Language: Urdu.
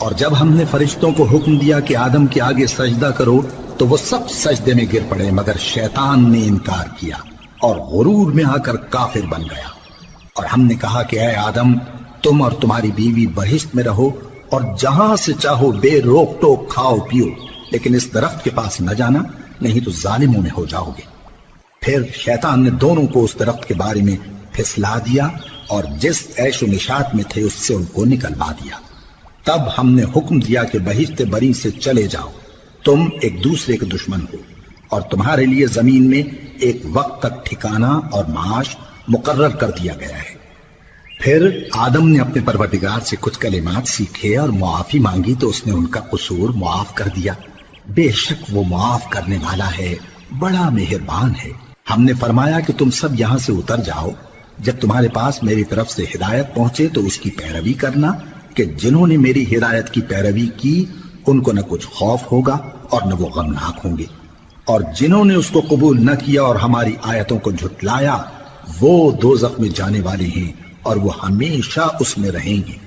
اور جب ہم نے فرشتوں کو حکم دیا کہ آدم کے آگے سجدہ کرو تو وہ سب سجدے میں گر پڑے مگر شیطان نے انکار کیا اور غرور میں آ کر کافر بن گیا۔ اور ہم نے کہا کہ اے آدم، تم اور تمہاری بیوی بہشت میں رہو اور جہاں سے چاہو بے روک ٹوک کھاؤ پیو، لیکن اس درخت کے پاس نہ جانا، نہیں تو ظالموں میں ہو جاؤ گے۔ پھر شیطان نے دونوں کو اس درخت کے بارے میں پھسلا دیا اور جس عیش و نشاط میں تھے اس سے ان کو نکلوا دیا۔ تب ہم نے حکم دیا کہ بہشت بری سے چلے جاؤ، تم ایک دوسرے کے دشمن ہو، اور تمہارے لیے زمین میں ایک وقت تک ٹھکانہ اور معاش مقرر کر دیا گیا ہے۔ پھر آدم نے اپنے پروردگار سے کچھ کلمات سیکھے اور معافی مانگی تو اس نے ان کا قصور معاف کر دیا۔ بے شک وہ معاف کرنے والا ہے، بڑا مہربان ہے۔ ہم نے فرمایا کہ تم سب یہاں سے اتر جاؤ، جب تمہارے پاس میری طرف سے ہدایت پہنچے تو اس کی پیروی کرنا، کہ جنہوں نے میری ہدایت کی پیروی کی ان کو نہ کچھ خوف ہوگا اور نہ وہ غمناک ہوں گے، اور جنہوں نے اس کو قبول نہ کیا اور ہماری آیتوں کو جھٹلایا وہ دوزخ میں جانے والے ہیں اور وہ ہمیشہ اس میں رہیں گے۔